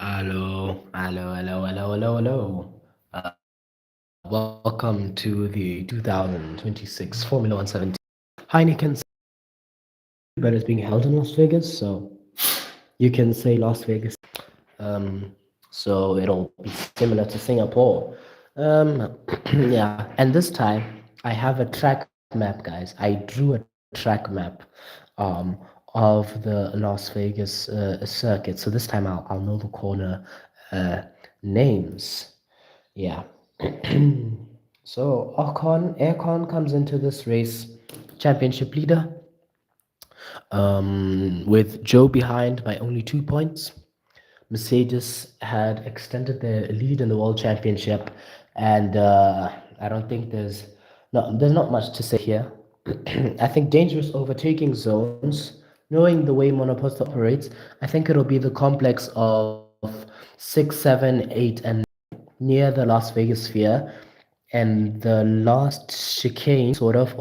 Hello, hello, hello, hello, hello, hello. Welcome to the 2026 Formula 170 Heineken, but it's being held in Las Vegas, so you can say Las Vegas. Um, so it'll be similar to Singapore. Yeah, and this time I have a track map, guys. I drew a track map um, of the Las Vegas circuit. So this time I'll know the corner uh, names. Yeah. So Aircon comes into this race championship leader, with Joe behind by only 2 points. Mercedes had extended their lead in the World Championship, and I don't think there's not much to say here. I think dangerous overtaking zones, knowing the way monopost operates, I think it'll be the complex of 6, 7, 8, and near the Las Vegas sphere, and the last chicane sort of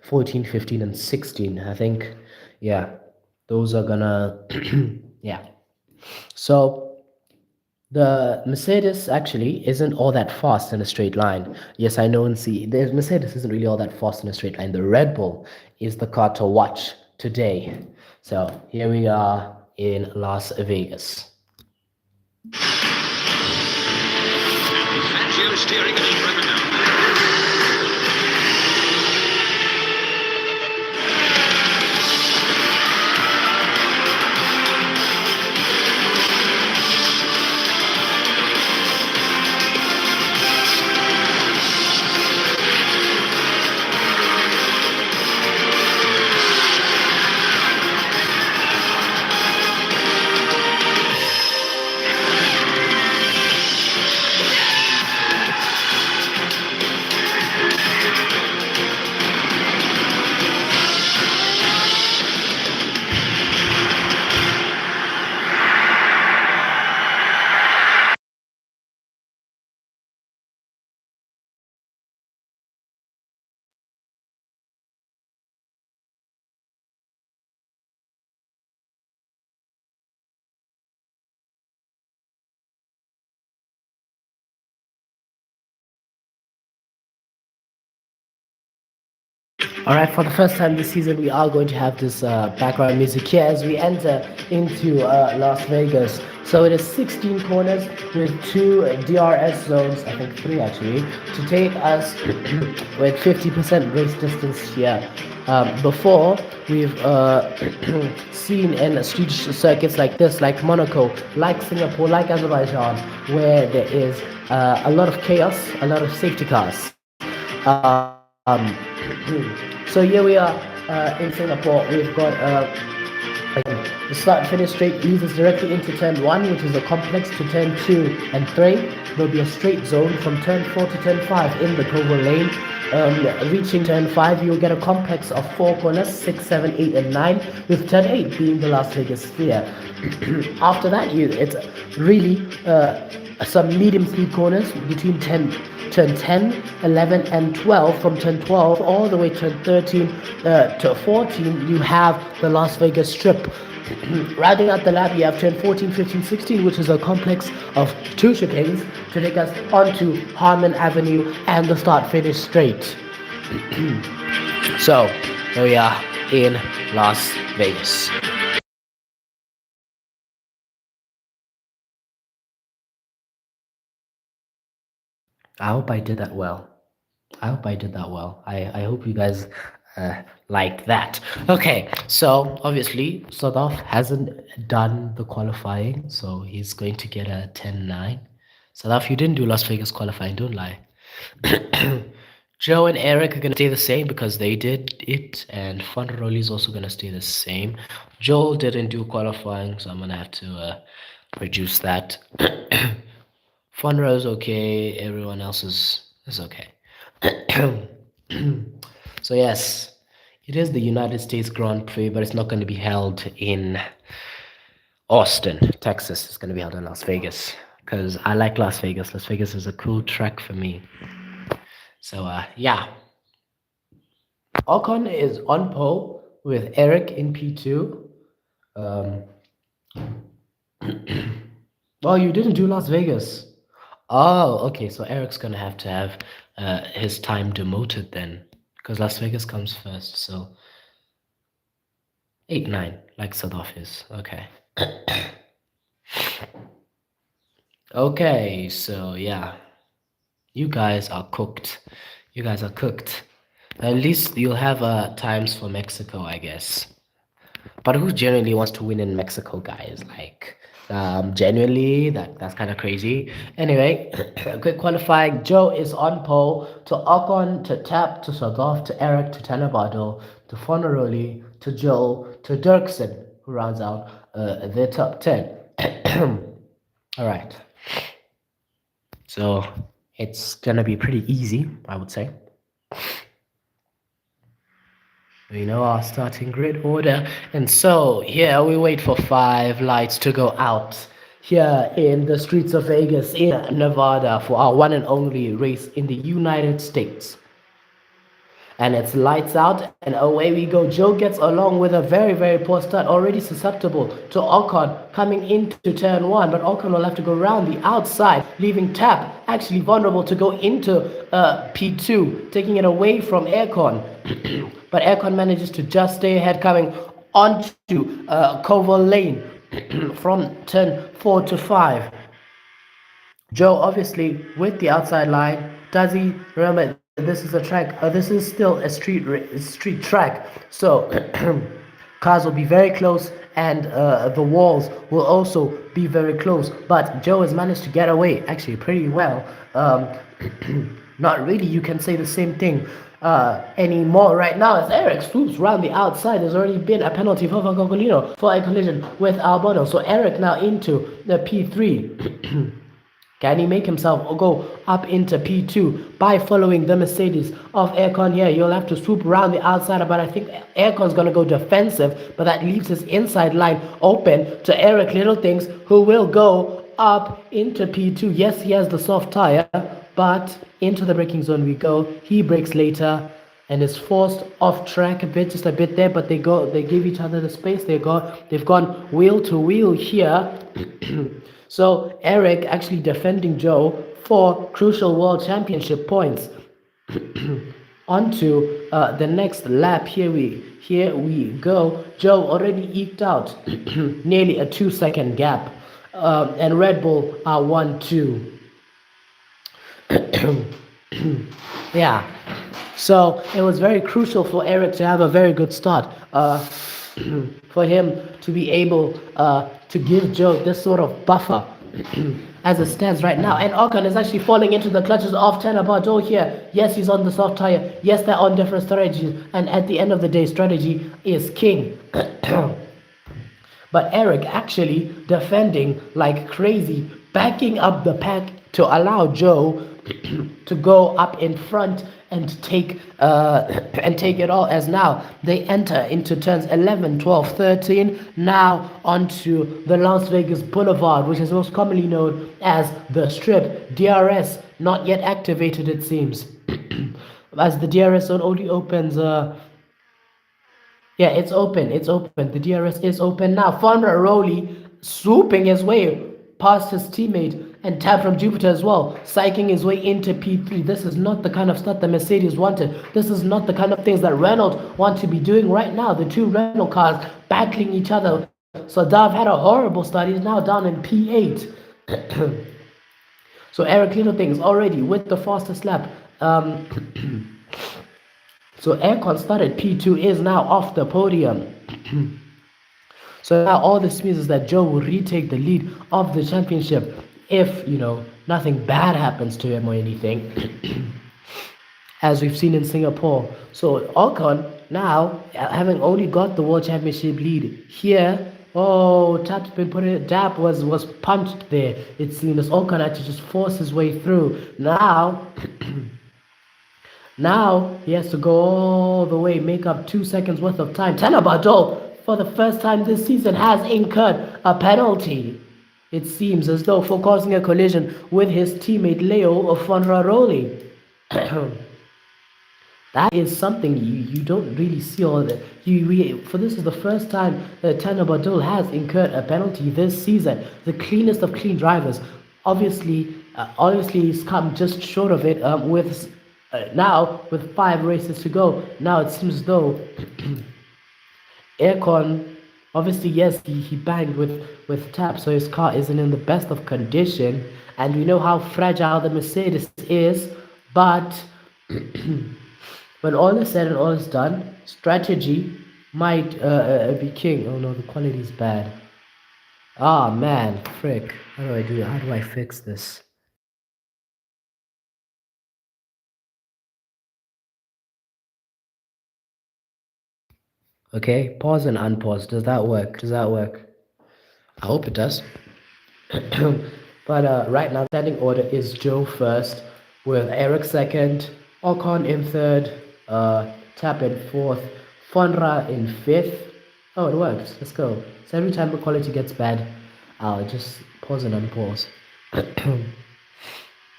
14, 15, and 16. I think, yeah, those are gonna, yeah. So the Mercedes actually isn't all that fast in a straight line. Yes, I know and see. The Mercedes isn't really all that fast in a straight line. The Red Bull is the car to watch today. So here we are in Las Vegas. Fangio steering as driver now. All right, for the first time this season, we are going to have this background music here as we enter into Las Vegas. So it is 16 corners with two DRS zones, I think three actually, to take us with 50% race distance here. Before, we've seen in street circuits like this, like Monaco, like Singapore, like Azerbaijan, where there is a lot of chaos, a lot of safety cars. So here we are in Singapore. We've got the start and finish straight leads us directly into turn 1, which is a complex, to turn 2 and 3. There'll be a straight zone from turn 4 to turn 5 in the Cobra lane. Reaching turn 5, you'll get a complex of 4 corners, 6, 7, 8, and 9, with turn 8 being the Las Vegas sphere. After that, it's really some medium speed corners between turn 10, 11, and 12. From turn 12 all the way to turn 13 to 14, you have the Las Vegas Strip. Rounding out the lap, you have turn 14, 15, 16, which is a complex of 2 chicanes to take us onto Harmon Avenue and the start-finish straight. So, here we are in Las Vegas. I hope I did that well. I hope you guys like that. Okay, so obviously Sadaf hasn't done the qualifying, so he's going to get a 10-9. Sadaf, you didn't do Las Vegas qualifying, don't lie. Joe and Eric are going to stay the same because they did it, and Fun is also going to stay the same. Joel didn't do qualifying, so I'm going to have to reduce that. Funra is okay, everyone else is okay. So yes, it is the United States Grand Prix, but it's not going to be held in Austin, Texas. It's going to be held in Las Vegas because I like Las Vegas. Las Vegas is a cool track for me. So yeah, Ocon is on pole with Eric in P2. Um, Oh, you didn't do Las Vegas. Oh, okay. So Eric's gonna have to have his time demoted then, because Las Vegas comes first. So 8-9, like South Office. Okay. Okay. So yeah, you guys are cooked. You guys are cooked. At least you'll have times for Mexico, I guess. But who genuinely wants to win in Mexico, guys? Like, genuinely, that's kind of crazy. Anyway, quick qualifying. Joe is on pole to Ocon to Tap to Sadov to Eric to Tanabado to Fornaroli to Joe to Dirksen, who rounds out the top 10. All right. So it's gonna be pretty easy, I would say. We know our starting grid order. And so here we wait for 5 lights to go out here in the streets of Vegas in Nevada for our one and only race in the United States. And it's lights out and away we go. Joe gets along with a very, very poor start, already susceptible to Ocon coming into turn 1, but Ocon will have to go around the outside, leaving Tap actually vulnerable to go into P2, taking it away from Aircon. But Aircon manages to just stay ahead, coming onto Koval Lane from turn 4 to 5. Joe, obviously, with the outside line, does he remember? This is a track. This is still a street track. So cars will be very close, and the walls will also be very close. But Joe has managed to get away actually pretty well. Not really. You can say the same thing anymore right now as Eric swoops around the outside. There's already been a penalty for Cocolino for a collision with Albano. So Eric now into the P3. Can he make himself go up into P2 by following the Mercedes of Aircon here? You'll have to swoop around the outside, but I think Aircon's going to go defensive, but that leaves his inside line open to Eric Little Things, who will go up into P2. Yes, he has the soft tire, but into the braking zone we go. He brakes later and is forced off track just a bit there, but they give each other the space. They've gone wheel to wheel here. So Eric actually defending Joe for crucial world championship points. Onto the next lap. Here we go. Joe already eked out nearly a 2-second gap, and Red Bull are 1-2. Yeah. So it was very crucial for Eric to have a very good start. For him to be able to give Joe this sort of buffer as it stands right now. And Ocon is actually falling into the clutches of Tanabado here. Yes, he's on the soft tire. Yes, they're on different strategies. And at the end of the day, strategy is king. But Eric actually defending like crazy, backing up the pack to allow Joe to go up in front and take it all, as now they enter into turns 11, 12, 13, now onto the Las Vegas Boulevard, which is most commonly known as the Strip. DRS not yet activated, it seems. As the DRS zone only opens yeah, it's open. The DRS is open now. Fornaroli swooping his way past his teammate and Tab from Jupiter as well, psyching his way into P3. This is not the kind of stuff that Mercedes wanted. This is not the kind of things that Renault want to be doing right now. The two Renault cars battling each other. So Dav had a horrible start. He's now down in P8. So Eric Little Things already with the fastest lap. So Aircon started P2, is now off the podium. So now all this means is that Joe will retake the lead of the championship if, nothing bad happens to him or anything, as we've seen in Singapore. So Ocon now, having only got the World Championship lead here, Tap's been put in. Tap was punched there. It seems Ocon had to just force his way through. Now he has to go all the way, make up 2 seconds worth of time. Tanabado, for the first time this season, has incurred a penalty. It seems as though for causing a collision with his teammate Leo Fornaroli. That is something you don't really see all that. For this is the first time that Tana Badul has incurred a penalty this season. The cleanest of clean drivers. Obviously, he's come just short of it with now with 5 races to go. Now it seems as though aircon, obviously, yes, he banged with tap, so his car isn't in the best of condition, and we know how fragile the Mercedes is. But when all is said and all is done, strategy might be king. Oh no, the quality is bad. Ah man, frick. How do I do it? How do I fix this? Okay, pause and unpause. Does that work? Does that work? I hope it does. But right now, standing order is Joe first, with Eric second, Ocon in third, Tap in fourth, Fonra in fifth. Oh, it worked. Let's go. So every time the quality gets bad, I'll just pause and unpause.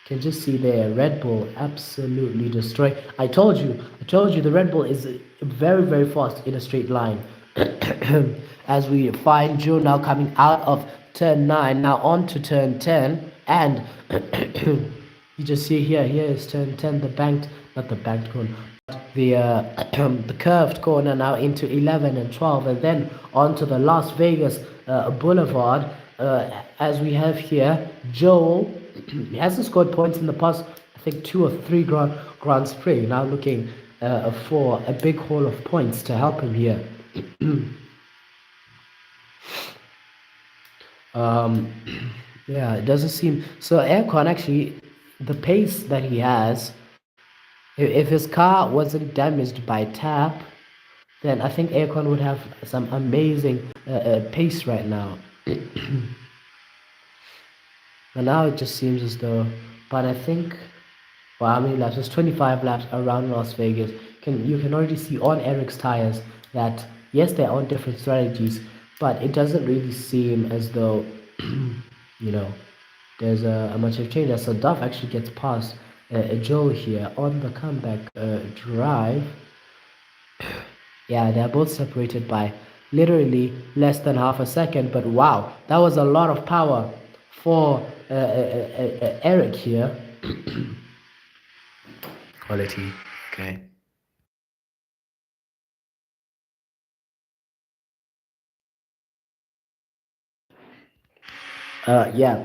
Can just see there, Red Bull absolutely destroy. I told you the Red Bull is very, very fast in a straight line. As we find Joe now coming out of turn 9, now on to turn 10, and you just see here is turn 10, the banked, not the banked corner, the the curved corner now into 11 and 12, and then onto the Las Vegas Boulevard. As we have here, Joel he hasn't scored points in the past, I think, 2 or 3 Grand Prix. Now looking for a big haul of points to help him here. um, yeah, it doesn't seem so. Aircon actually, the pace that he has, if his car wasn't damaged by tap, then I think Aircon would have some amazing pace right now. But now it just seems as though, but I think, well, how many laps? There's 25 laps around Las Vegas. You can already see on Eric's tires that yes, they're on different strategies, but it doesn't really seem as though you know there's a much of change. So Duff actually gets past Joel here on the comeback drive. Yeah, they're both separated by literally less than half a second. But wow, that was a lot of power for Eric here. Quality, okay. Yeah,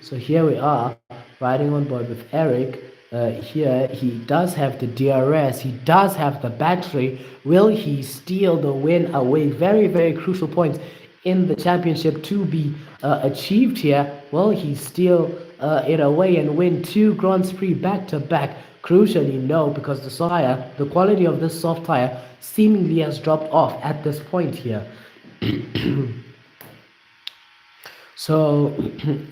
so here we are riding on board with Eric. Here he does have the DRS, he does have the battery. Will he steal the win away? Very, very crucial points in the championship to be achieved here. Will he steal it away and win 2 Grands Prix back to back? Crucially, no, because the quality of this soft tire seemingly has dropped off at this point here. So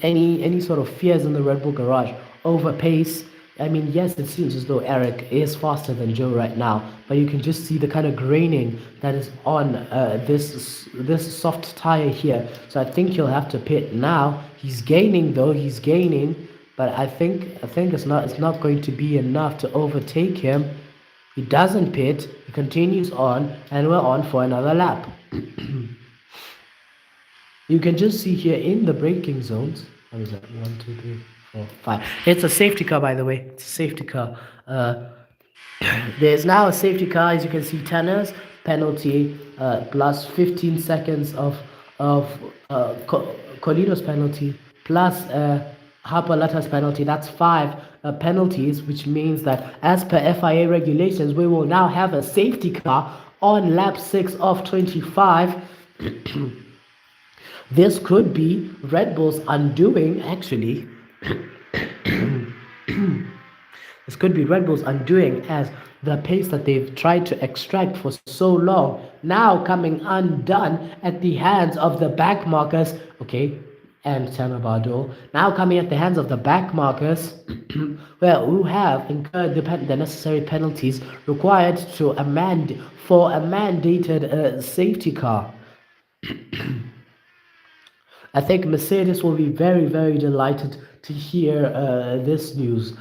any sort of fears in the Red Bull garage over pace? I mean, yes, it seems as though Eric is faster than Joe right now, but you can just see the kind of graining that is on this soft tire here. So I think he'll have to pit now. He's gaining though, he's gaining, but I think it's not going to be enough to overtake him. He doesn't pit, he continues on, and we're on for another lap. You can just see here in the braking zones. What is that? 1, 2, 3, 4, 5. It's a safety car, by the way. It's a safety car. There's now a safety car, as you can see. Tanner's penalty plus 15 seconds of Colido's penalty plus Harper Lata's penalty. That's 5 penalties, which means that as per FIA regulations, we will now have a safety car on lap 6 of 25. This could be Red Bull's undoing, actually. This could be Red Bull's undoing, as the pace that they've tried to extract for so long now coming undone at the hands of the back markers. Okay, and Tamabado now coming at the hands of the back markers, well, who have incurred the necessary penalties required for a mandated safety car. I think Mercedes will be very, very delighted to hear this news.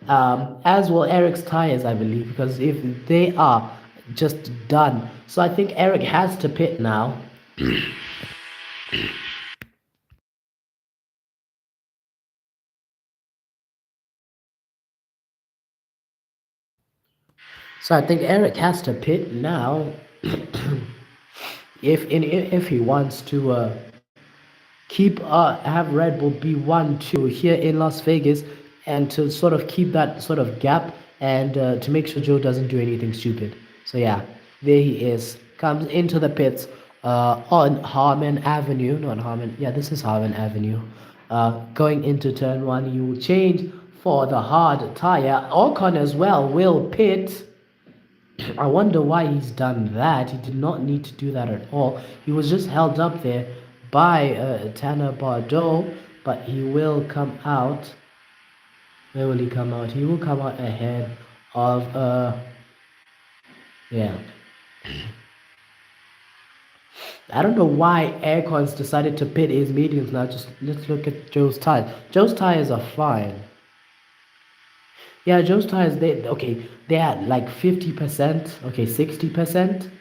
as will Eric's tires, I believe, because if they are just done, so I think Eric has to pit now. So I think Eric has to pit now if he wants to keep have Red Bull be 1-2 here in Las Vegas, and to sort of keep that sort of gap, and to make sure Joe doesn't do anything stupid. So yeah, there he is. Comes into the pits on Harmon Avenue, not Harmon. Yeah, this is Harmon Avenue. Going into turn one, you will change for the hard tire. Ocon as well will pit. I wonder why he's done that. He did not need to do that at all. He was just held up there by Tanner Bardot, but he will come out. Where will he come out? He will come out ahead of yeah. I don't know why Aircons decided to pit his mediums now. Just let's look at Joe's tires. Joe's tires are fine. Yeah, Joe's tires, they okay, they're at like 50%, okay, 60%.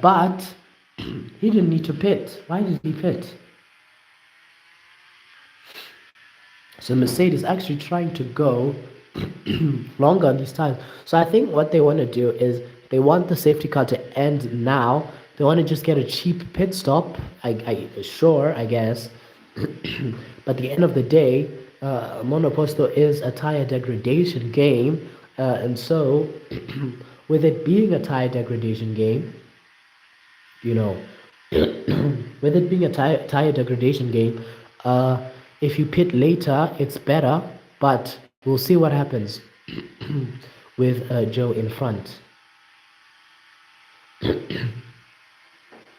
But he didn't need to pit. Why did he pit? So Mercedes actually trying to go longer on these tires. So I think what they want to do is they want the safety car to end now. They want to just get a cheap pit stop. Sure, I guess. But at the end of the day, Monoposto is a tire degradation game, and so with it being a tire degradation game, you know, with it being a tire degradation game, if you pit later, it's better, but we'll see what happens with Joe in front.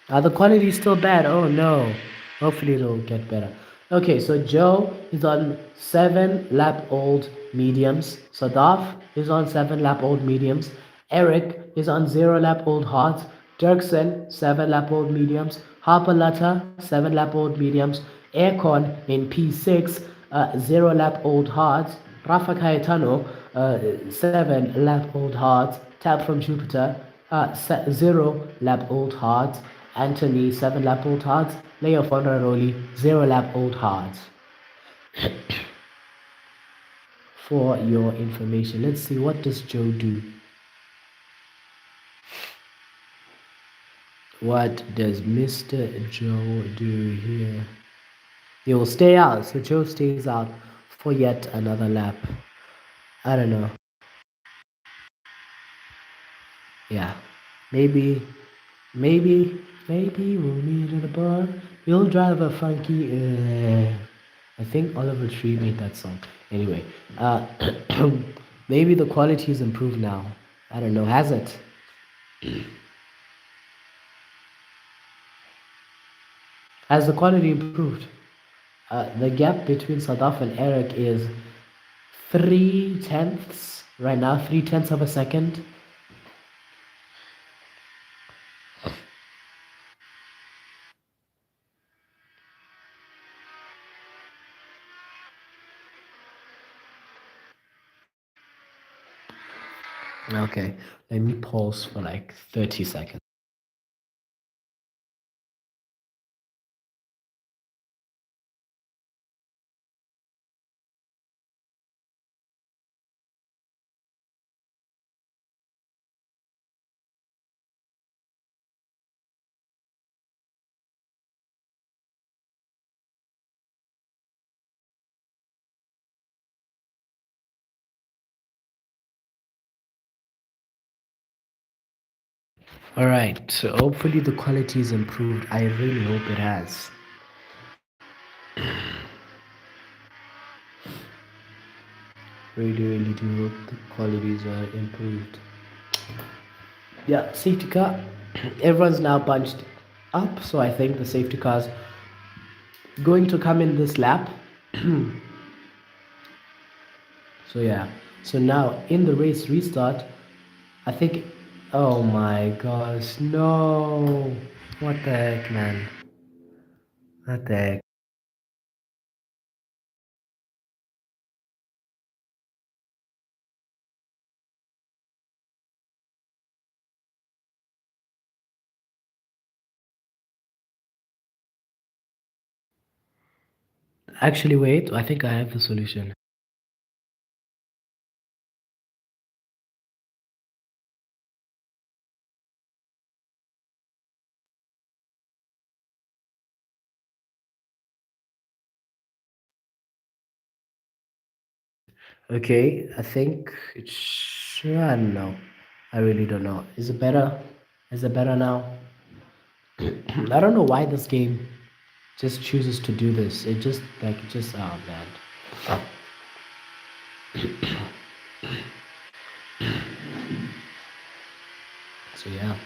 The quality is still bad. Oh no. Hopefully it'll get better. Okay, so Joe is on 7 lap old mediums. Sadaf is on 7 lap old mediums. Eric is on 0 lap old hards. Dirksen, 7 lap old mediums. Harper Latta, 7 lap old mediums. Aircon in P6, 0 lap old hards. Rafa Cayetano, 7 lap old hards. Tab from Jupiter, 0 lap old hards. Anthony, 7 lap old hards. Leo Fondaroli, 0 lap old hards. For your information, let's see, what does Joe do? What does Mr. Joe do here? He will stay out, so Joe stays out for yet another lap. I don't know. Yeah, maybe, maybe we'll meet at a bar. You'll drive a funky. I think Oliver Tree made that song. Anyway, uh, maybe the quality is improved now. I don't know. Has it? Has the quality improved? The gap between Sadaf and Eric is 3 tenths right now. 3 tenths of a second. Okay, let me pause for like 30 seconds. All right, so hopefully the quality is improved. I really hope it has. Really do hope the qualities are improved. Yeah, safety car. Everyone's now bunched up, so I think the safety car's going to come in this lap. So yeah, so now in the race restart, I think. Oh my gosh, no! What the heck, man? What the heck? Actually, wait, I think I have the solution. Okay, I think I don't know. I really don't know. Is it better? Is it better now? I don't know why this game just chooses to do this. It just oh man. So yeah.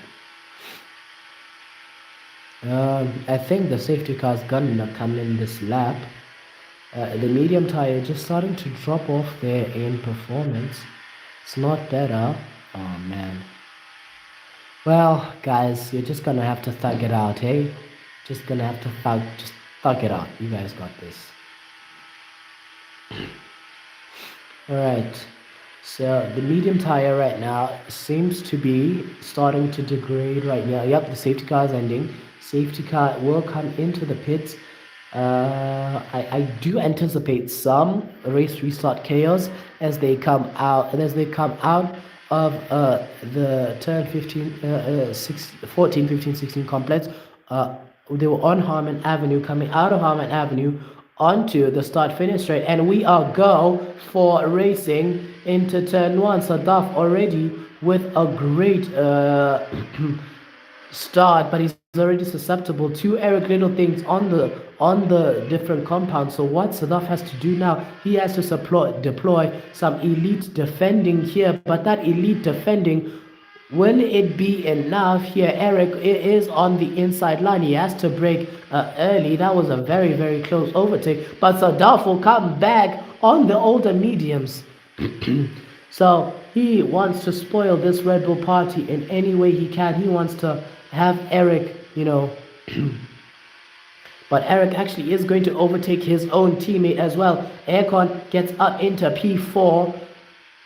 I think the safety car's gonna come in this lap. The medium tire just starting to drop off there in performance. It's not better. Oh man. Well, guys, you're just gonna have to thug it out, hey? Just gonna have to thug it out. You guys got this. All right. So the medium tire right now seems to be starting to degrade right now. Yep, the safety car is ending. Safety car will come into the pits. I do anticipate some race restart chaos as they come out of the turn 15, 14, 15, 16 complex. They were on Harman Avenue, coming out of Harman Avenue onto the start finish straight, and we are go for racing into turn one. Sadaf already with a great start, but he's already susceptible to Eric Little things on the different compounds. So what Sadaf has to do now, he has to deploy some elite defending here, but that elite defending, will it be enough here? Eric is on the inside line. He has to break early. That was a very, very close overtake. But Sadaf will come back on the older mediums. So he wants to spoil this Red Bull party in any way he can. He wants to have Eric, but Eric actually is going to overtake his own teammate as well. Aircon gets up into P4,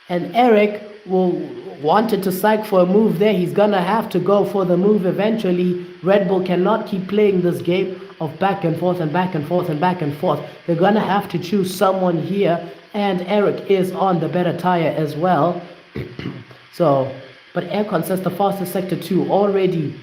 and Eric wanted to psych for a move there. He's gonna have to go for the move eventually. Red Bull cannot keep playing this game of back and forth and back and forth and back and forth. They're gonna have to choose someone here, and Eric is on the better tire as well. So, but Aircon says the fastest sector 2 already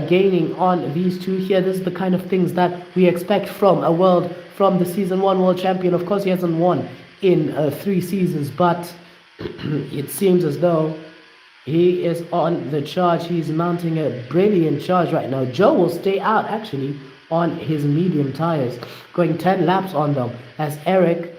gaining on these two here. This is the kind of things that we expect from the season 1 world champion. Of course, he hasn't won in 3 seasons, but it seems as though he is on the charge. He's mounting a brilliant charge right now. Joe will stay out actually on his medium tires, going 10 laps on them, as Eric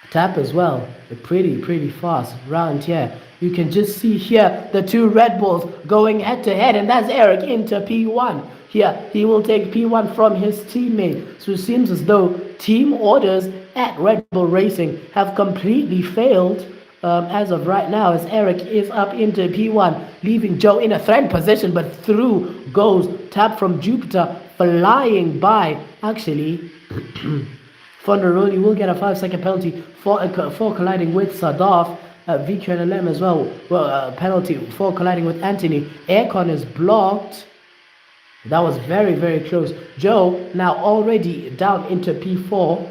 tap as well. Pretty fast round here. You can just see here the two Red Bulls going head to head, and that's Eric into P1. Here, he will take P1 from his teammate. So it seems as though team orders at Red Bull Racing have completely failed as of right now, as Eric is up into P1, leaving Joe in a threat position, but through goes Tap from Jupiter, flying by, actually. Fonderoli will get a 5-second penalty for colliding with Sadaf. VQNLM as well, penalty for colliding with Anthony. Aircon is blocked. That was very, very close. Joe now already down into P4.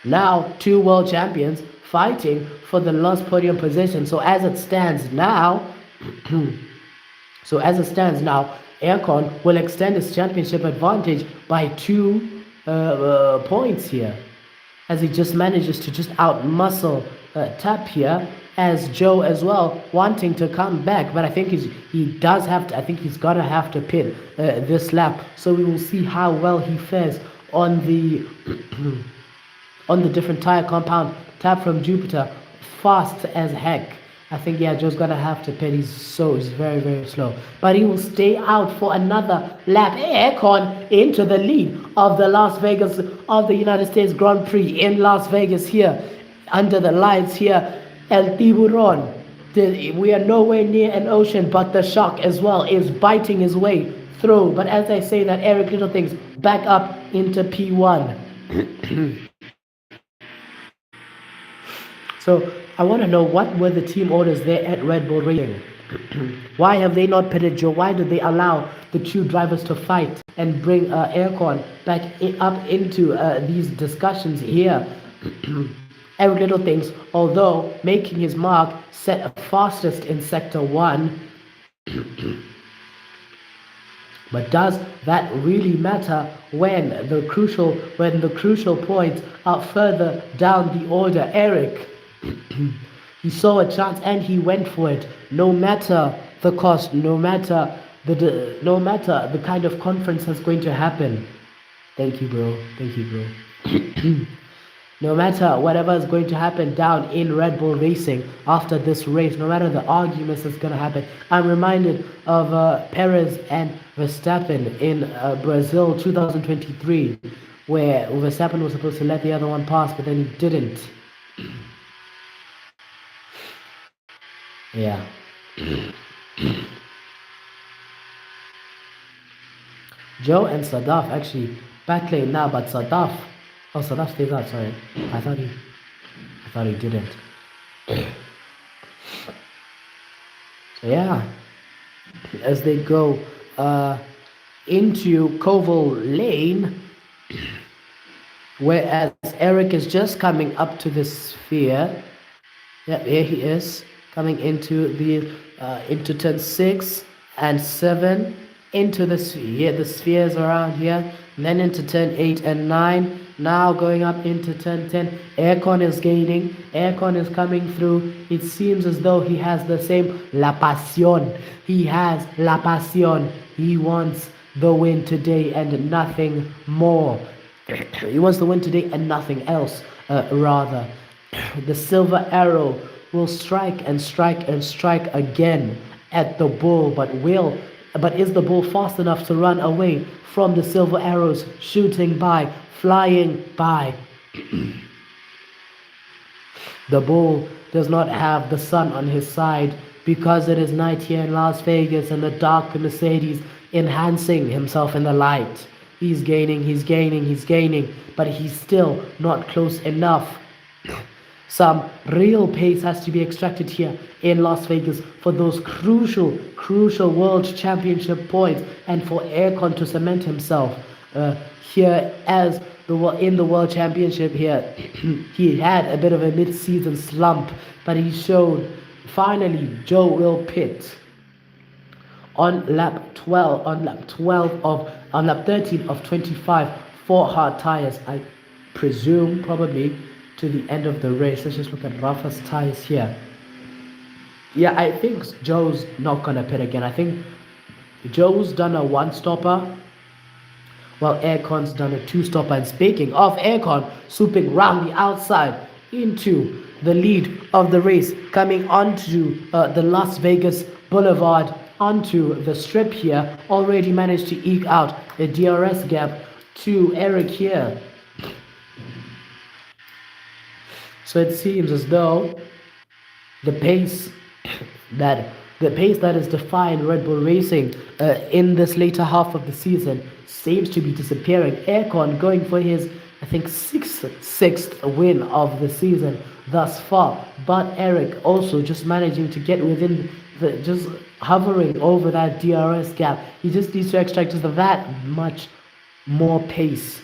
Now 2 world champions fighting for the last podium position. So as it stands now, Aircon will extend his championship advantage by 2 points here, as he just manages to just outmuscle Tap here, as Joe as well wanting to come back, but I think he's gonna have to pit this lap. So we will see how well he fares on the on the different tire compound. Tap from Jupiter, fast as heck. I think, yeah, Joe's gonna have to pit. He's very, very slow. But he will stay out for another lap. Aircon into the lead of the United States Grand Prix in Las Vegas here. Under the lights here, El Tiburon. We are nowhere near an ocean, but the shark as well is biting his way through. But as I say that, Eric Little things back up into P1. So I want to know, what were the team orders there at Red Bull Racing? Why have they not pitted Joe? Why did they allow the two drivers to fight and bring Aircon back up into these discussions here? Every little things, although making his mark, set fastest in sector one. But does that really matter when the crucial points are further down the order? Eric, he saw a chance and he went for it. No matter the cost, no matter the kind of conference that's going to happen. Thank you, bro. Thank you, bro. No matter whatever is going to happen down in Red Bull Racing after this race, no matter the arguments that's going to happen, I'm reminded of Perez and Verstappen in Brazil 2023, where Verstappen was supposed to let the other one pass, but then he didn't. Yeah. Joe and Sadaf actually battling now, but Sadaf stays out. Sorry, I thought he didn't. So yeah, as they go into Koval Lane, whereas Eric is just coming up to the sphere. Yeah, here he is coming into turn 6 and 7 into the sphere. The spheres around here, and then into turn 8 and 9. Now going up into turn 10. Aircon is gaining. Aircon is coming through. It seems as though he has the same La Pasión. He has La Pasión. He wants the win today and nothing more. He wants the win today and nothing else, rather. The silver arrow will strike and strike and strike again at the bull, but is the bull fast enough to run away from the silver arrows shooting by, flying by? The bull does not have the sun on his side because it is night here in Las Vegas and the dark Mercedes enhancing himself in the light. He's gaining, but he's still not close enough. Some real pace has to be extracted here in Las Vegas for those crucial World Championship points and for Aircon to cement himself here as in the World Championship here. He had a bit of a mid-season slump, but he showed finally Joe will pit on lap 13 of 25 for hard tires. I presume probably to the end of the race. Let's just look at Rafa's tires here. Yeah, I think Joe's not gonna pit again. I think Joe's done a one-stopper, while Aircon's done a two-stopper. And speaking of Aircon, swooping round the outside into the lead of the race, coming onto the Las Vegas Boulevard, onto the strip here, already managed to eke out a DRS gap to Eric here. So it seems as though the pace that has defined Red Bull Racing in this later half of the season seems to be disappearing. Aircon going for his, I think, sixth win of the season thus far, but Eric also just managing to get within just hovering over that DRS gap. He just needs to extract just that much more pace,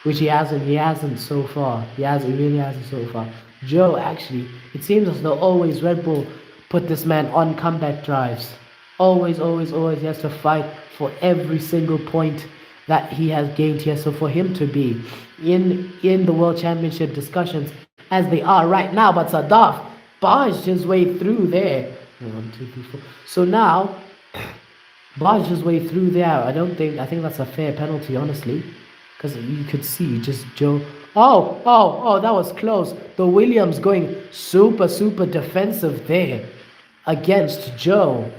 which he hasn't so far. He really hasn't so far. Joe, actually, it seems as though always Red Bull put this man on comeback drives. Always he has to fight for every single point that he has gained here. So for him to be in the World Championship discussions as they are right now, but Sadaf barged his way through there. 1, 2, 3, 4. So now, barged his way through there. I think that's a fair penalty, honestly. Because you could see just Joe. Oh, that was close. The Williams going super defensive there against Joe.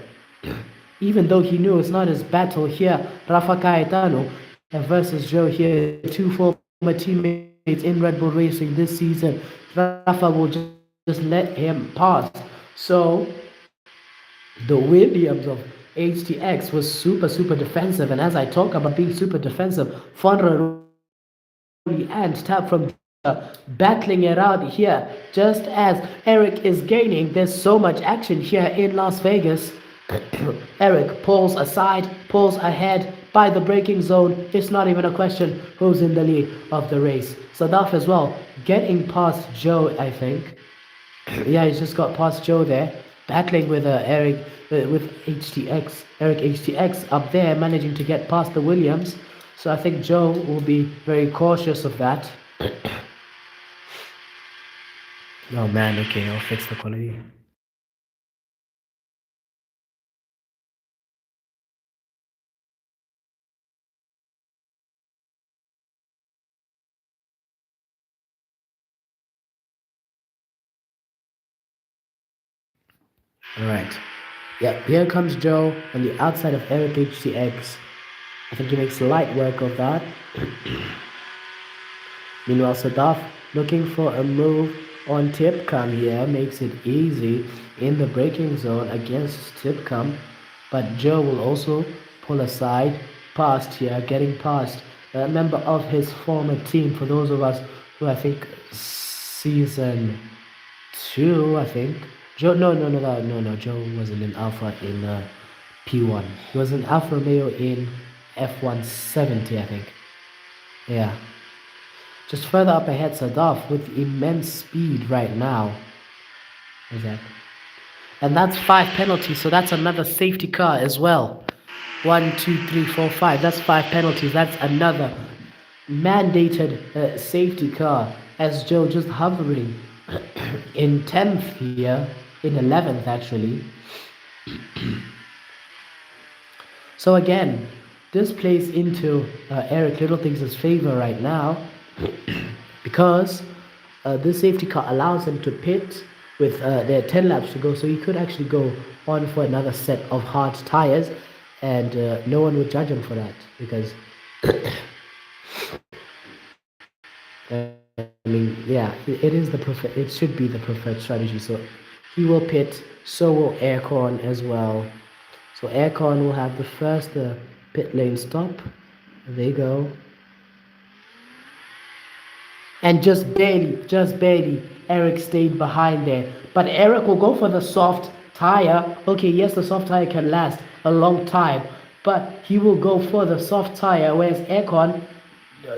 Even though he knew it's not his battle here. Rafa Caetano versus Joe here. Two former teammates in Red Bull Racing this season. Rafa will just let him pass. So the Williams of HTX was super defensive, and as I talk about being super defensive, Fonra and tap from battling it out here. Just as Eric is gaining, there's so much action here in Las Vegas. Eric pulls aside, pulls ahead by the braking zone. It's not even a question who's in the lead of the race. Sadaf as well, getting past Joe, I think. Yeah, he's just got past Joe there, battling with Eric, with HTX. Eric HTX up there, managing to get past the Williams. So I think Joe will be very cautious of that. Oh man, okay, I'll fix the quality. Alright. Yeah, here comes Joe on the outside of Eric HTX. I think he makes light work of that. Meanwhile, Sadaf looking for a move on Tipcam here makes it easy in the braking zone against Tipcam. But Joe will also pull aside past here, getting past a member of his former team. For those of us who I think season 2, I think. Joe, no. Joe wasn't in Alpha in P1. He was in Alpha Romeo in F1-70, I think. Yeah. Just further up ahead, Sadaf with immense speed right now. Exactly. And that's 5 penalties, so that's another safety car as well. 1, 2, 3, 4, 5. That's 5 penalties. That's another mandated safety car. As Joe just hovering in 10th here, in 11th actually. So again, this plays into Eric Littlethings' favor right now because this safety car allows him to pit with their 10 laps to go, so he could actually go on for another set of hard tires, and no one would judge him for that because I mean, yeah, it is the preferred. It should be the preferred strategy. So he will pit. So will Aircon as well. So Aircon will have the first pit lane stop. There they go. And just barely, Eric stayed behind there. But Eric will go for the soft tire. Okay, yes, the soft tire can last a long time, but he will go for the soft tire, whereas Aircon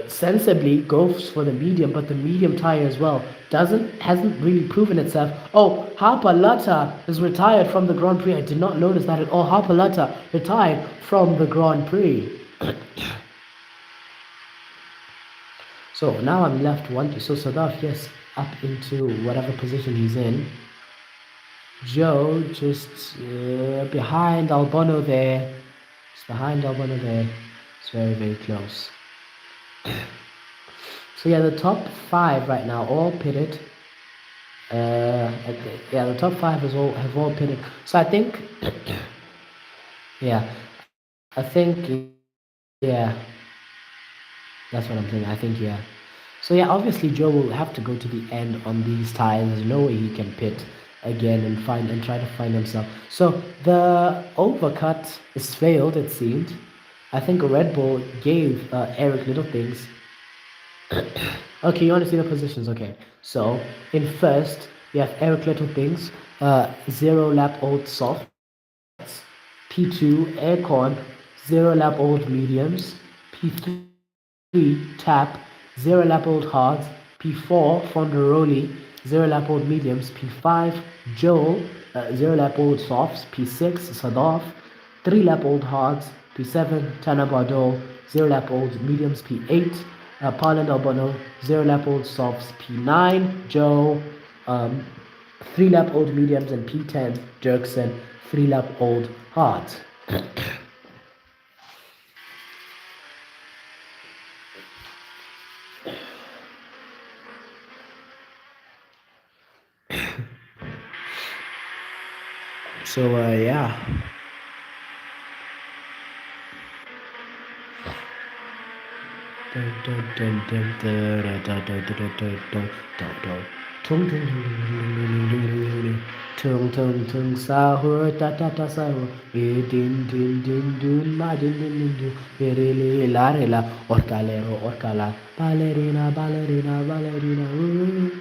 sensibly goes for the medium, but the medium tire as well hasn't really proven itself. Oh, Harper Lutta is retired from the Grand Prix. I did not notice that at all. Harper Lutta retired from the Grand Prix. So now I'm left one. So Sadaf, yes, up into whatever position he's in. Joe just behind Albono there. It's behind Albono there. It's very, very close. So yeah, the top 5 right now all pitted. Yeah, the top 5 have all pitted. So I think, yeah, I think, yeah, that's what I'm thinking. I think, yeah. So yeah, obviously Joe will have to go to the end on these tires. There's no way he can pit again and try to find himself. So the overcut is failed, it seemed. I think Red Bull gave Eric Littlethings. Okay, you want to see the positions? Okay. So in first, you have Eric Littlethings, 0 lap old softs. P2 Aircon, 0 lap old mediums. P3 Tap, 0 lap old hards. P4 Fonderoli, 0 lap old mediums. P5 Joel, 0 lap old softs. P6 Sadaf, 3 lap old hards. P7 Tana Bardot, 0 lap old mediums. P8 Parland Albono, 0 lap old softs. P9 Joe, 3 lap old mediums, and P10 Jerkson, 3 lap old hards. So yeah. Dun, dun, dun, dun, dun, dun, dun, dun, dun, dun, dun, dun. Tung tung tung tung tung tung tung tung tung tung sahur ta ta ta sahur din din din dun ma din din din dun re la orcalero orcala ballerina ballerina ballerina ooh.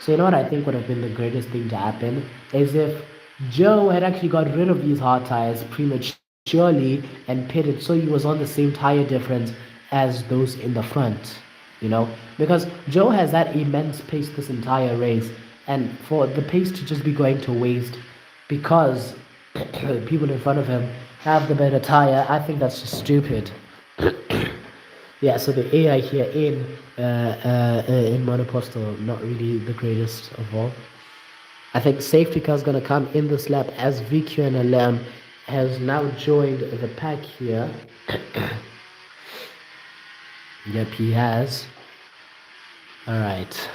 So you know what I think would have been the greatest thing to happen is if Joe had actually got rid of these hard tires prematurely and pitted so he was on the same tire difference as those in the front. You know, because Joe has that immense pace this entire race, and for the pace to just be going to waste because people in front of him have the better tire, I think that's just stupid. Yeah, so the AI here in Monopostal, not really the greatest of all. I think safety car is going to come in this lap as VQ and Alarm has now joined the pack here. Yep, he has. All right.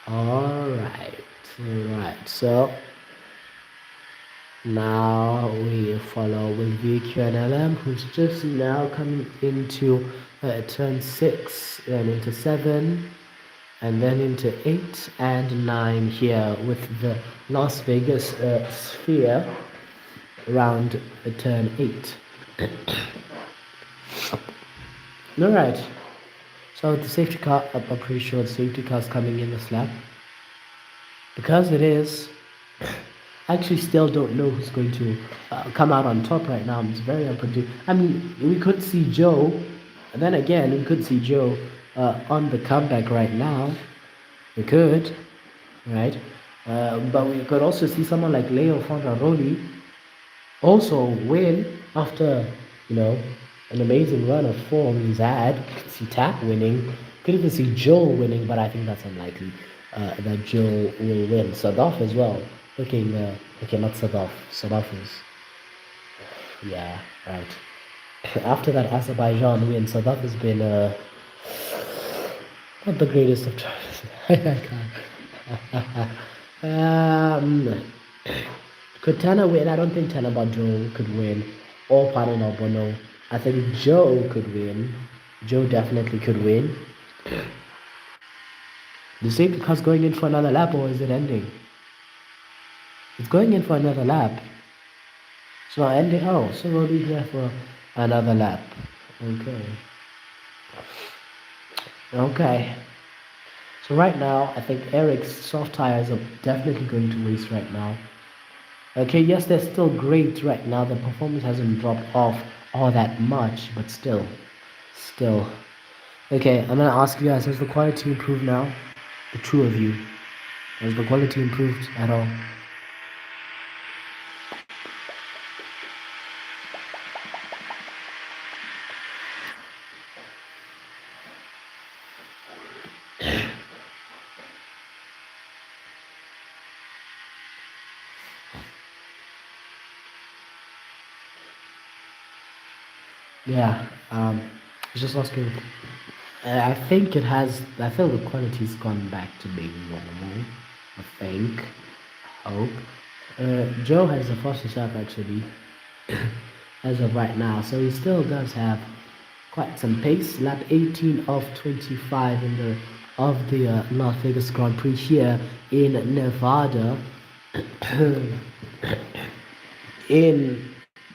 All right. All right. So now we follow with VQ and LM, who's just now coming into turn 6 and into 7 and then into 8 and 9 here with the Las Vegas sphere around turn 8. All right. So the safety car, I'm pretty sure the safety car is coming in this lap. Because it is, I actually still don't know who's going to come out on top right now. It's very unpredictable. I mean, we could see Joe, and then again, we could see Joe on the comeback right now. We could, right? But we could also see someone like Leo Fontaroli also win after, you know, an amazing run of form he's had. You could see Tap winning. Could even see Joel winning, but I think that's unlikely that Joel will win. Sadaf as well. Looking, okay, not Sadaf. Sadaf is, yeah, right. After that Azerbaijan win, Sadaf has been not the greatest of times. I can't. Could Tana win? I don't think Tana Joe could win. Or Parin or Bono. I think Joe could win. Joe definitely could win. The safety car's going in for another lap, or is it ending? It's going in for another lap. So ending. Oh, so we'll be here for another lap. Okay. Okay. So right now, I think Eric's soft tires are definitely going to race right now. Okay, yes, they're still great right now. The performance hasn't dropped off all that much, but still. Okay, I'm gonna ask you guys, has the quality improved now? The two of you. Has the quality improved at all? Yeah, just asking. I think it has. I feel the quality's gone back to being normal. I think. Hope. Joe has the fastest lap actually, as of right now. So he still does have quite some pace. Lap 18 of 25 in the Las Vegas Grand Prix here in Nevada. in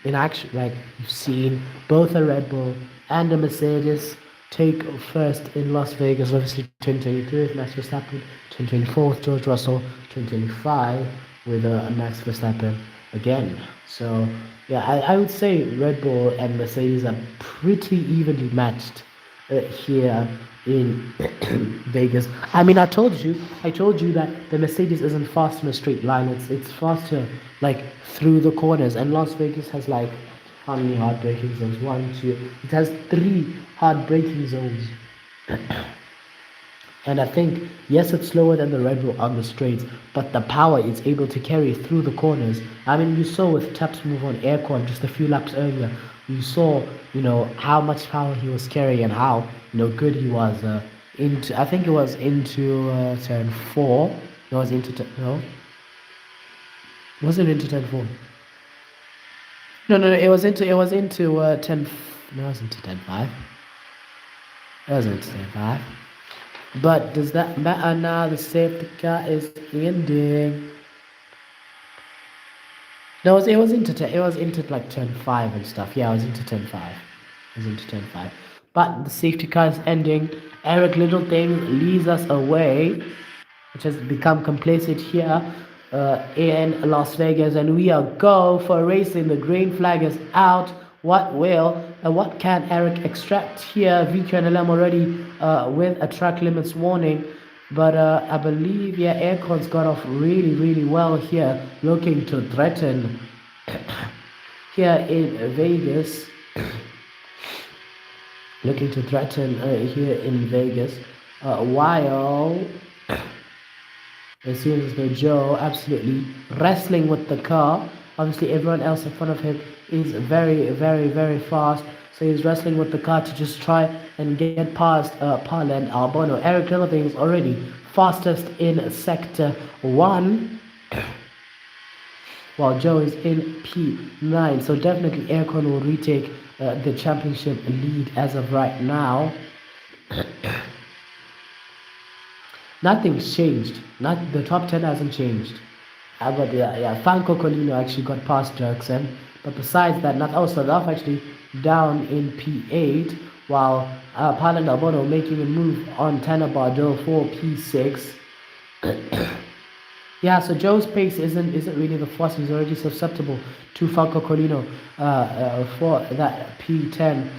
in action, like you've seen both a Red Bull and a Mercedes take first in Las Vegas, obviously 2023 with Max Verstappen, 2024 with George Russell, 2025 with Max Verstappen again. So yeah, I would say Red Bull and Mercedes are pretty evenly matched here in Vegas. I mean, I told you that the Mercedes isn't fast in a straight line. It's faster like through the corners, and Las Vegas has like how many hard braking zones? One, two. It has three hard braking zones. And I think, yes, it's slower than the Red Bull on the straights, but the power it's able to carry through the corners. I mean, you saw with Tap's move on Aircon just a few laps earlier, you saw, how much power he was carrying and how, good he was I think it was into turn 4. It was no? Was it into turn 4? No, it was into 10, no, it was into 10 5. It was into 10 5. But does that matter now? The safety car is ending. No, it was into it was into like turn five and stuff. Yeah, I was into turn five. It was into turn five. But the safety car is ending. Eric Littlething leads us away, which has become complacent here in Las Vegas, and we are go for racing. The green flag is out. What will and what can Eric extract here? VQ and LM already with a track limits warning, but I believe yeah, Aircon's got off really really well here, looking to threaten here in Vegas, looking to threaten here in Vegas, while it seems as though Joe absolutely wrestling with the car. Obviously, everyone else in front of him is very, very, very fast. So he's wrestling with the car to just try and get past Parla and Albono. Eric Littleton is already fastest in Sector 1, while Joe is in P9. So definitely Aircon will retake the championship lead as of right now. Nothing's changed. Not the top 10 hasn't changed. But yeah, Franco Colino actually got past Dirksen. But besides that, not also Love actually down in P8, while Palan Albono making a move on Tanner Bardot for P6. Yeah, so Joe's pace isn't really the force. He's already susceptible to Falco Colino for that P10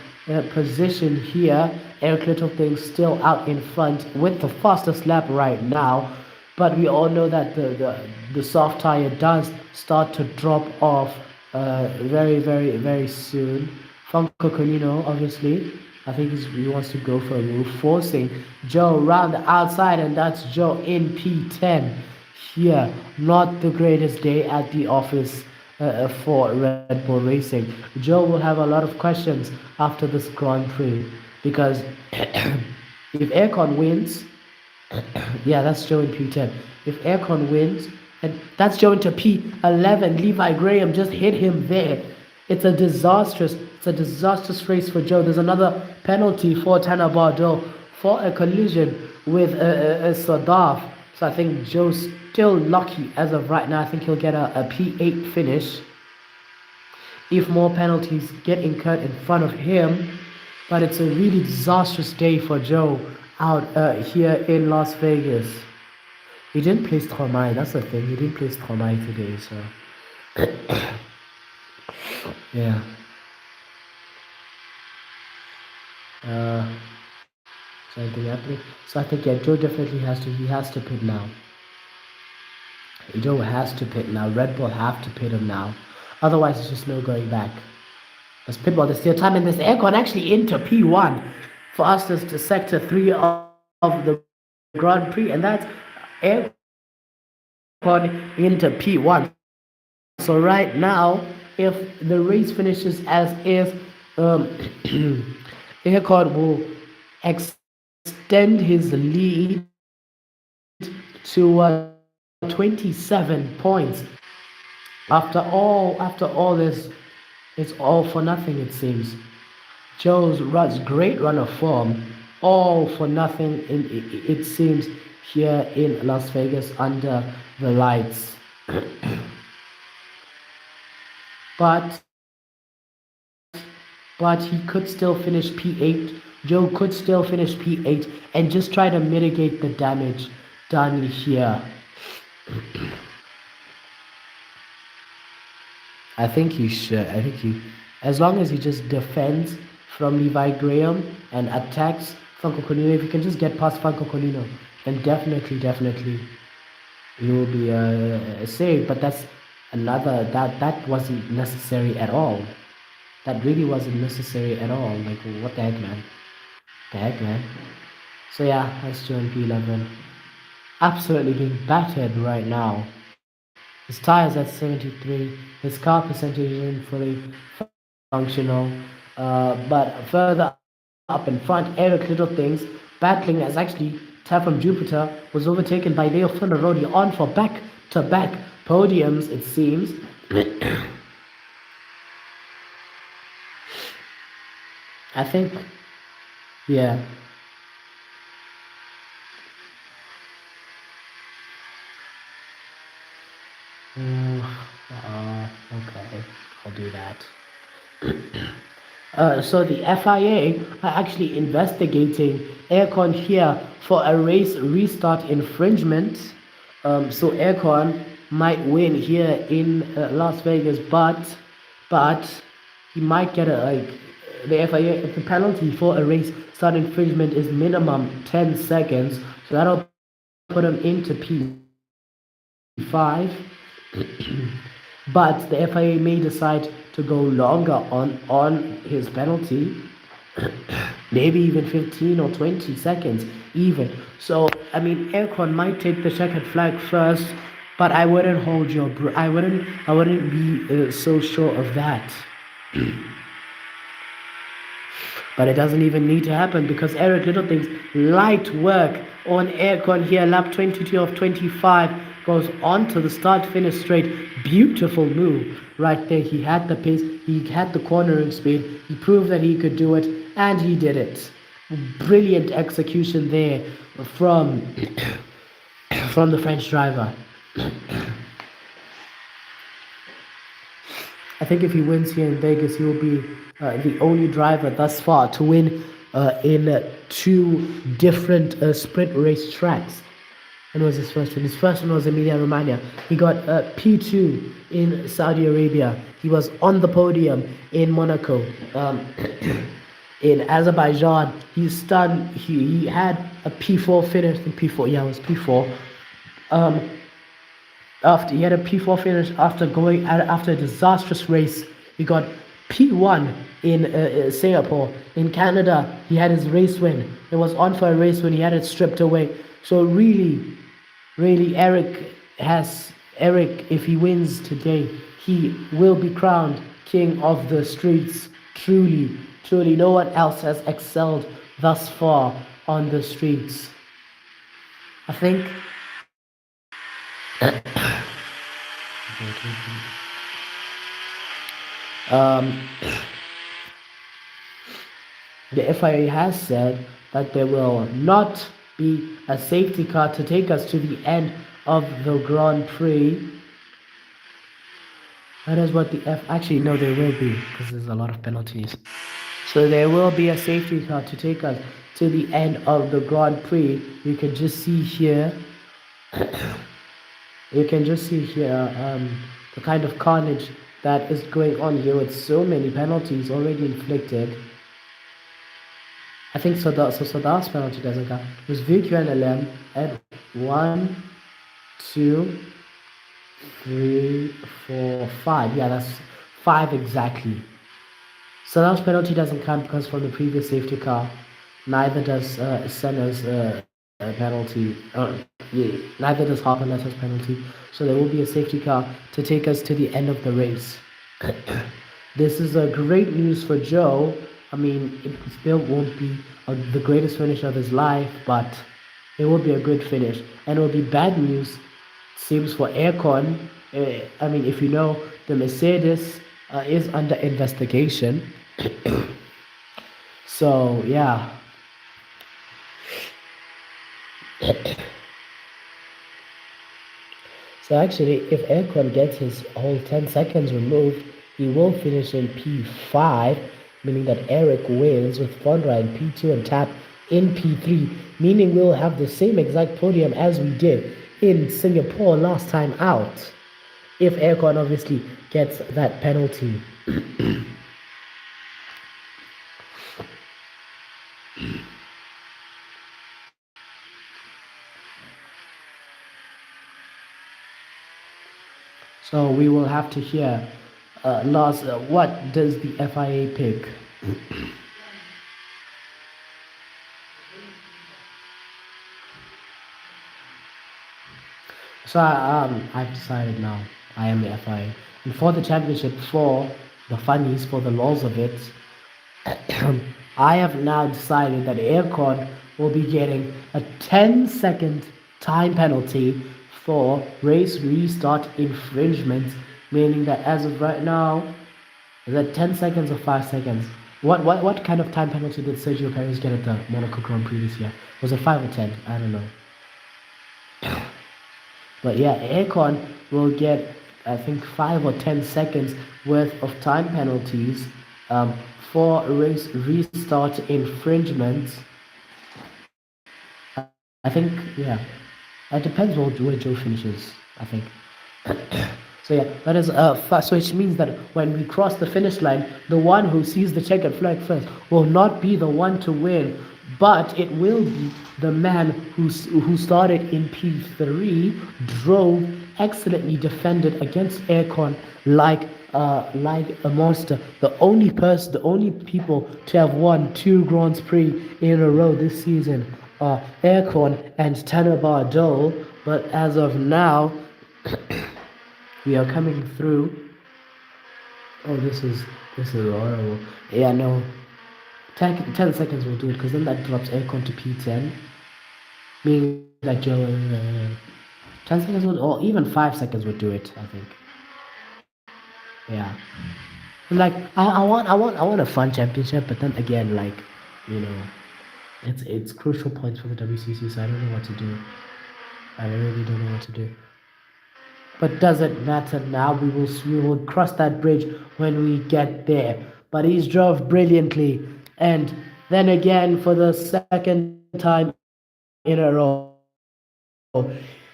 position here. Eric Littleton still out in front with the fastest lap right now. But we all know that the soft tire does start to drop off very, very, very soon. Franco Colino, obviously, I think he wants to go for a move, forcing Joe around the outside, and that's Joe in P10 here. Not the greatest day at the office for Red Bull Racing. Joe will have a lot of questions after this Grand Prix because if Aircon wins, yeah, that's Joe in P10. If Aircon wins, and that's Joe into P11. Levi Graham just hit him there. It's a disastrous race for Joe. There's another penalty for Tanner Bardot for a collision with Sadaf. So I think Joe's still lucky as of right now. I think he'll get a P8 finish if more penalties get incurred in front of him. But it's a really disastrous day for Joe out here in Las Vegas. He didn't place Stromae, that's the thing. He didn't place Stromae today, so yeah. So anything happening? So I think yeah, Joe definitely has to pit now. Joe has to pit now. Red Bull have to pit him now. Otherwise, it's just no going back. There's pitbull. There's still time in this aircon actually into P1 for us to sector 3 of the Grand Prix, and that's aircon into P1. So right now, if the race finishes as is, aircon will extend his lead to 27 points. After all this, it's all for nothing, it seems. Joe's great run of form, all for nothing, it seems, here in Las Vegas under the lights. but he could still finish P8. Joe could still finish P8 and just try to mitigate the damage done here. I think he should. I think as long as he just defends from Levi Graham and attacks Franco Colino, if he can just get past Franco Colino, then definitely he will be saved. But that's that wasn't necessary at all. That really wasn't necessary at all. Like, what the heck, man? The heck, man? So yeah, that's Joe in P11. Absolutely being battered right now. His tires at 73. His car percentage isn't fully functional. But further up in front, Eric Littlethings battling as actually Tab from Jupiter was overtaken by Leo Funarodi on for back-to-back podiums, it seems. I think, yeah. Mm, okay, I'll do that. So the FIA are actually investigating Aircon here for a race restart infringement. So Aircon might win here in Las Vegas, but he might get a like the FIA. The penalty for a race start infringement is minimum 10 seconds, so that'll put him into P5. But the FIA may decide to go longer on his penalty, maybe even 15 or 20 seconds even. So I mean, Aircon might take the checkered flag first, but I wouldn't hold your I wouldn't be so sure of that. But it doesn't even need to happen because Eric Little's light work on Aircon here, lap 22 of 25, goes on to the start finish straight. Beautiful move right there. He had the pace, he had the cornering speed, he proved that he could do it, and he did it. Brilliant execution there from from the French driver. I think if he wins here in Vegas, he will be the only driver thus far to win in two different sprint race tracks. And was his first one? His first one was Emilia Romagna. He got P2 in Saudi Arabia. He was on the podium in Monaco. In Azerbaijan, he had a P4 finish. P4, yeah, it was P4. Um, After he had a P4 finish after a disastrous race. He got P1 in Singapore. In Canada, he had his race win. It was on for a race win. He had it stripped away. So really, Eric. If he wins today, he will be crowned king of the streets. Truly, no one else has excelled thus far on the streets. I think. Um, the FIA has said that there will not be a safety car to take us to the end of the Grand Prix. That is what the actually no, there will be because there's a lot of penalties. So there will be a safety car to take us to the end of the Grand Prix. You can just see here. You can just see here the kind of carnage that is going on here with so many penalties already inflicted. I think so. The last penalty doesn't count. It was VQ and LM at 1, 2, 3, 4, 5. Yeah, that's 5 exactly. So last penalty doesn't count because from the previous safety car. Neither does Senna's penalty. Yeah, neither does Harper Letters penalty. So there will be a safety car to take us to the end of the race. This is a great news for Joe. I mean, it still won't be the greatest finish of his life, but it will be a good finish. And it will be bad news, seems, for Aircon. I mean, if you know, the Mercedes is under investigation. So, yeah. So actually, if Aircon gets his whole 10 seconds removed, he will finish in P5, meaning that Eric wins with Fondra in P2 and Tap in P3, meaning we'll have the same exact podium as we did in Singapore last time out, if Aircon obviously gets that penalty. So we will have to hear, Lars, what does the FIA pick? So I've decided now. I am the FIA. And for the championship, for the funnies, for the laws of it, I have now decided that Aircon will be getting a 10-second time penalty for race restart infringement, meaning that as of right now, is that 10 seconds or 5 seconds? What kind of time penalty did Sergio Perez get at the Monaco Grand Prix this year? Was it 5 or 10? I don't know. But yeah, Aircon will get I think 5 or 10 seconds worth of time penalties um, for race restart infringements. I think, yeah, it depends where Joe finishes, I think. So yeah, that is so which means that when we cross the finish line, the one who sees the checkered flag first will not be the one to win, but it will be the man who started in P3, drove excellently, defended against Aircon like a monster. The only people to have won two Grands Prix in a row this season are Aircon and Tanner Bardol. But as of now, we are coming through. Oh, this is horrible. Yeah, no. 10 seconds will do it because then that drops Aircon to P10. Meaning that Joe. 10 seconds would, or even 5 seconds would do it, I think. Yeah. Like I want a fun championship, but then again, like, you know, it's crucial points for the WCC, so I don't know what to do. I really don't know what to do. But doesn't matter now. We will cross that bridge when we get there. But he's drove brilliantly, and then again for the second time in a row,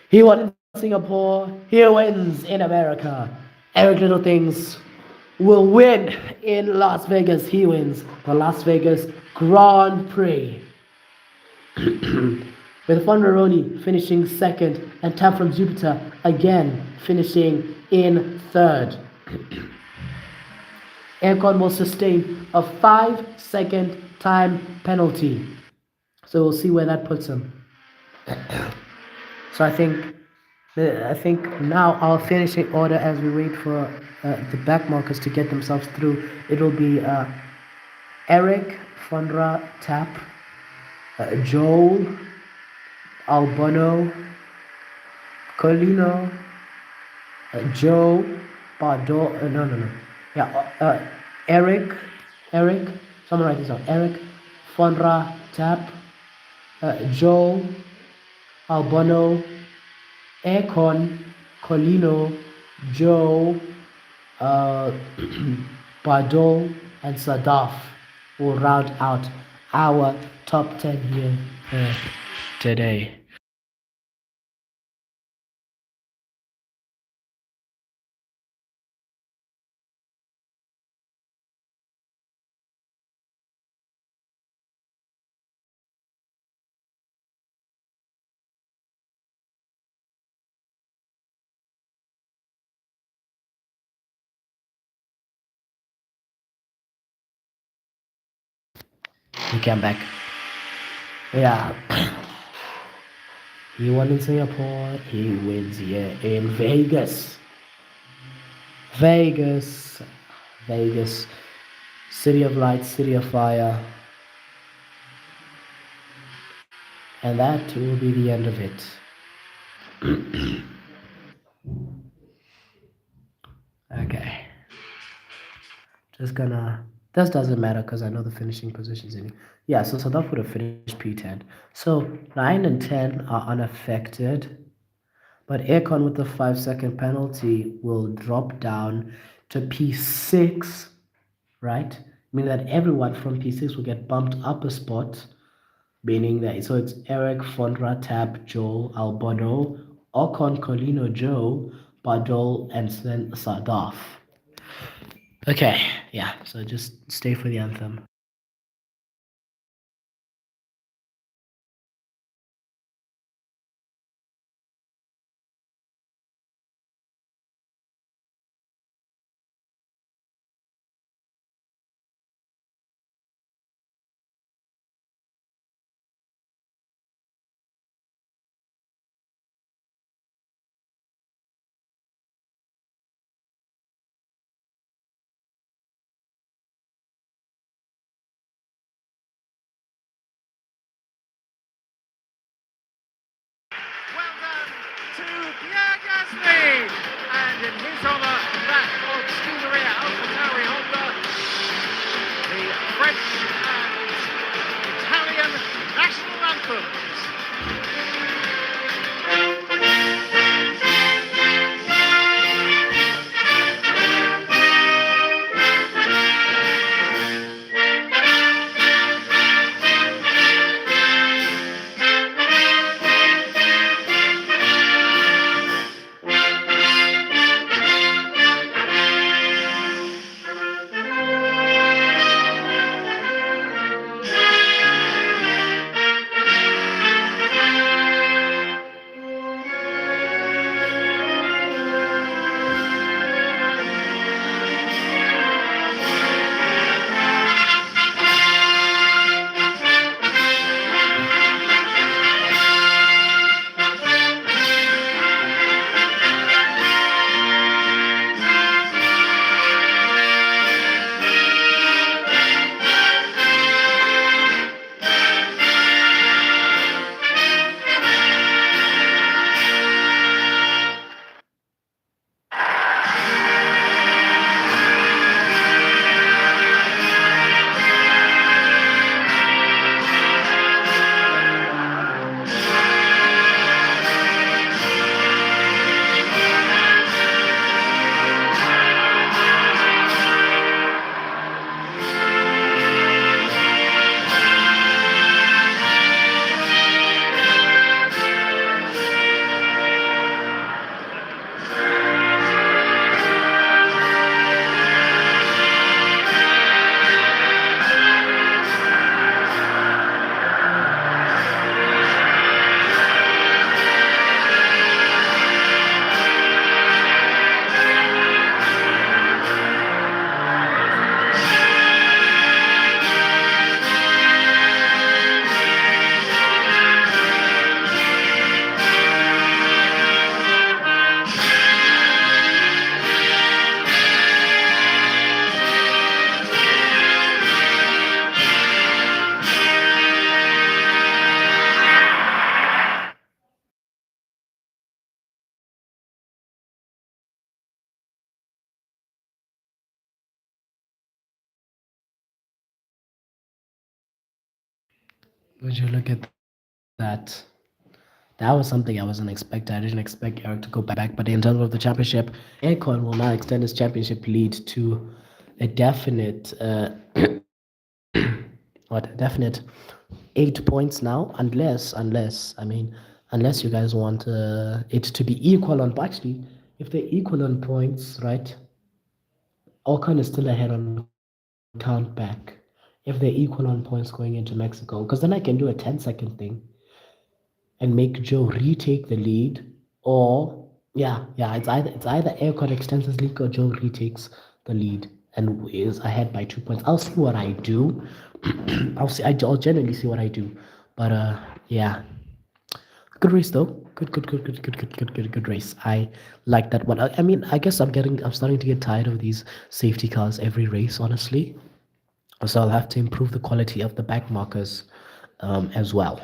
he won in Singapore. He wins in America. Eric Littlethings will win in Las Vegas. He wins the Las Vegas Grand Prix. With Fonderoni finishing second and Tam from Jupiter again finishing in third. Aircon will sustain a 5-second time penalty. So we'll see where that puts him. So I think now our finishing order as we wait for the back markers to get themselves through. It'll be Eric, Fondra, Tap, Joel, Albano, Colino, Joe, Bardo, no. Yeah, Eric, someone write this down. Eric, Fonra, Tap, Joe, Albano, Aircon, Colino, Joe, uh, Bardo, and Sadaf will round out our top 10 here today. We came back. Yeah. He won in Singapore. He wins here in Vegas. Vegas. Vegas. City of lights, city of fire. And that will be the end of it. Okay. Just gonna. This doesn't matter because I know the finishing positions in it. Yeah, so South Africa would have finished P10. So 9 and 10 are unaffected. But Aircon with the 5-second penalty will drop down to P6, right? Meaning that everyone from P6 will get bumped up a spot, meaning that so it's Eric, Fondra, Tab, Joel, Albano, Ocon, Colino, Joe, Badol, and then Sadaf. Okay, yeah, so just stay for the anthem. Well done to Pierre Gasly. And in his honour, that of Scuderia AlphaTauri Honda, the French and Italian national anthems. Would you look at that? That was something I wasn't expecting. I didn't expect Eric to go back. But in terms of the championship, Aircon will now extend his championship lead to a definite, what, a definite 8 points now. Unless you guys want it to be equal on, but actually, if they're equal on points, right? Ocon is still ahead on count back. If they're equal on points going into Mexico, because then I can do a 10-second thing and make Joe retake the lead, or yeah, it's either Aircon extends his lead or Joe retakes the lead and is ahead by 2 points. I'll see what I do. I'll see. I'll generally see what I do, but yeah, good race though. Good race. I like that one. I mean, I guess I'm starting to get tired of these safety cars every race, honestly. So I'll have to improve the quality of the back markers as well.